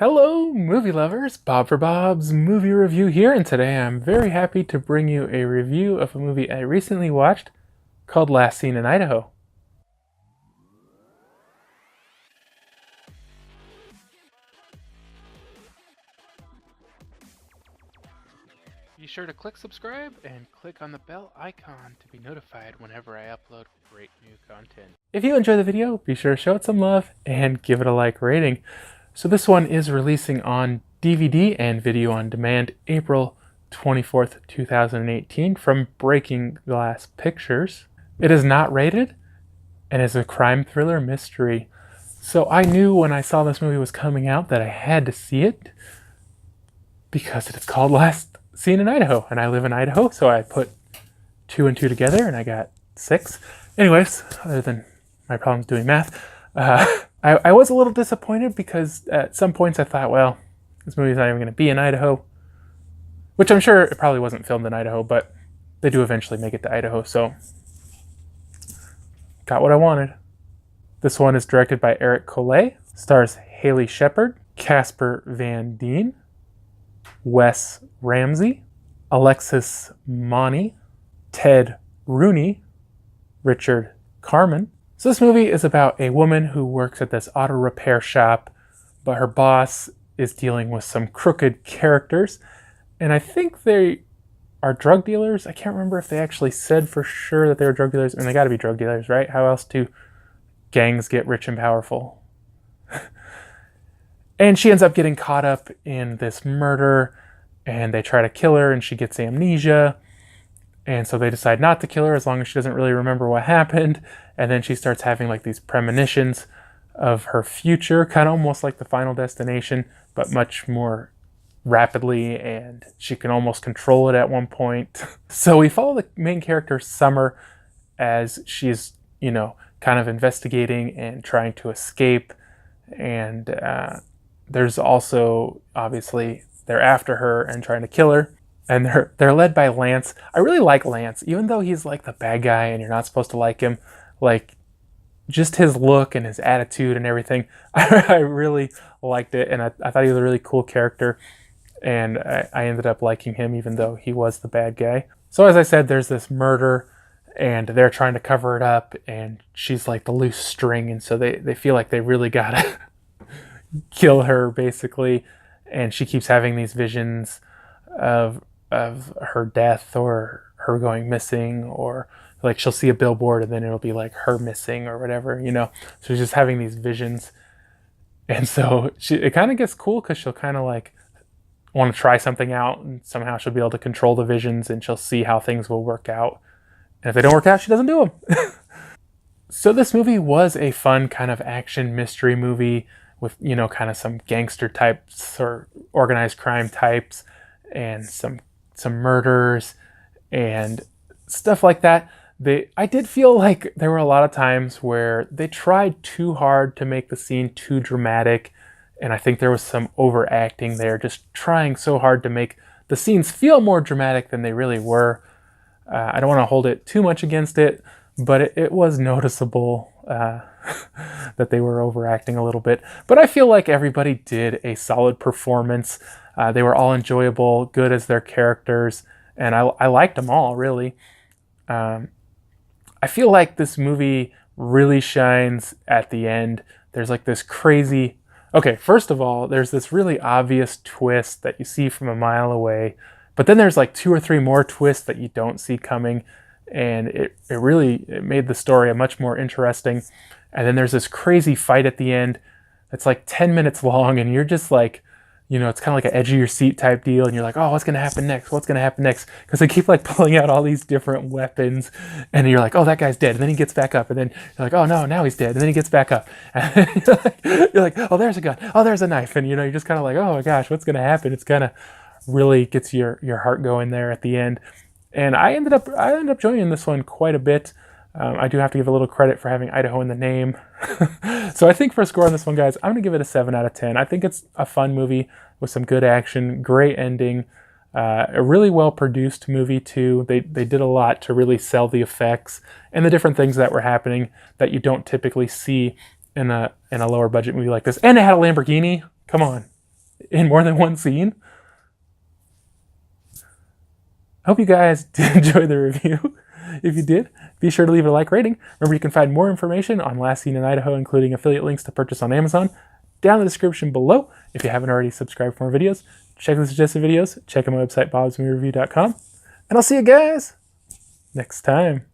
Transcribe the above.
Hello, movie lovers! Bob for Bob's Movie Review here, and today I'm very happy to bring you a review of a movie I recently watched called Last Seen in Idaho. Be sure to click subscribe and click on the bell icon to be notified whenever I upload great new content. If you enjoy the video, be sure to show it some love and give it a like rating. So this one is releasing on DVD and video on demand April 24th, 2018 from Breaking Glass Pictures. It is not rated and is a crime thriller mystery. So I knew when I saw this movie was coming out that I had to see it because it's called Last Seen in Idaho, and I live in Idaho, so I put 2 and 2 together and I got 6. Anyways, other than my problems doing math, I was a little disappointed because at some points I thought, well, this movie's not even going to be in Idaho, which I'm sure it probably wasn't filmed in Idaho, but they do eventually make it to Idaho, so got what I wanted. This one is directed by Colley, stars Hallie Shepard, Casper Van Dien, Wes Ramsey, Alexis Monnie, Ted Rooney, Richard Carmen. So this movie is about a woman who works at this auto repair shop, but her boss is dealing with some crooked characters, and I think they are drug dealers. I can't remember if they actually said for sure that they were drug dealers, and they gotta be drug dealers, right? How else do gangs get rich and powerful? And she ends up getting caught up in this murder, and they try to kill her, and she gets amnesia. And so they decide not to kill her as long as she doesn't really remember what happened. And then she starts having like these premonitions of her future, kind of almost like the Final Destination, but much more rapidly, and she can almost control it at one point. So we follow the main character, Summer, as she's, kind of investigating and trying to escape. And there's also, obviously, they're after her and trying to kill her. And they're led by Lance. I really like Lance, even though he's like the bad guy and you're not supposed to like him. Like, just his look and his attitude and everything. I really liked it, and I thought he was a really cool character. And I ended up liking him even though he was the bad guy. So as I said, there's this murder, and they're trying to cover it up, and she's like the loose string, and so they feel like they really gotta kill her, basically. And she keeps having these visions of her death or her going missing, or like she'll see a billboard and then it'll be like her missing or whatever, So she's just having these visions. And so it kind of gets cool because she'll kind of like want to try something out, and somehow she'll be able to control the visions, and she'll see how things will work out. And if they don't work out, she doesn't do them. So this movie was a fun kind of action mystery movie with, kind of some gangster types or organized crime types and some murders and stuff like that. I did feel like there were a lot of times where they tried too hard to make the scene too dramatic, and I think there was some overacting there, just trying so hard to make the scenes feel more dramatic than they really were. I don't want to hold it too much against it, but it was noticeable that they were overacting a little bit. But I feel like everybody did a solid performance. They were all enjoyable, good as their characters, and I liked them all, really. I feel like this movie really shines at the end. There's like this crazy... Okay, first of all, there's this really obvious twist that you see from a mile away, but then there's like 2 or 3 more twists that you don't see coming, and it made the story much more interesting. And then there's this crazy fight at the end that's like 10 minutes long, and you're just like, it's kind of like an edge of your seat type deal, and you're like, oh, what's going to happen next? What's going to happen next? Because they keep like pulling out all these different weapons, and you're like, oh, that guy's dead. And then he gets back up, and then you're like, oh no, now he's dead. And then he gets back up. And you're like, oh, there's a gun. Oh, there's a knife. And you're just kind of like, oh my gosh, what's going to happen? It's kind of really gets your heart going there at the end. And I ended up enjoying this one quite a bit. I do have to give a little credit for having Idaho in the name. So I think for a score on this one, guys, I'm going to give it a 7 out of 10. I think it's a fun movie with some good action, great ending, a really well-produced movie, too. They did a lot to really sell the effects and the different things that were happening that you don't typically see in a lower budget movie like this. And it had a Lamborghini. Come on. in more than one scene. I hope you guys did enjoy the review. If you did, be sure to leave a like rating. Remember, you can find more information on Last Seen in Idaho, including affiliate links to purchase on Amazon, down in the description below. If you haven't already subscribed for more videos, check the suggested videos, check out my website, BobsMovieReview.com, and I'll see you guys next time.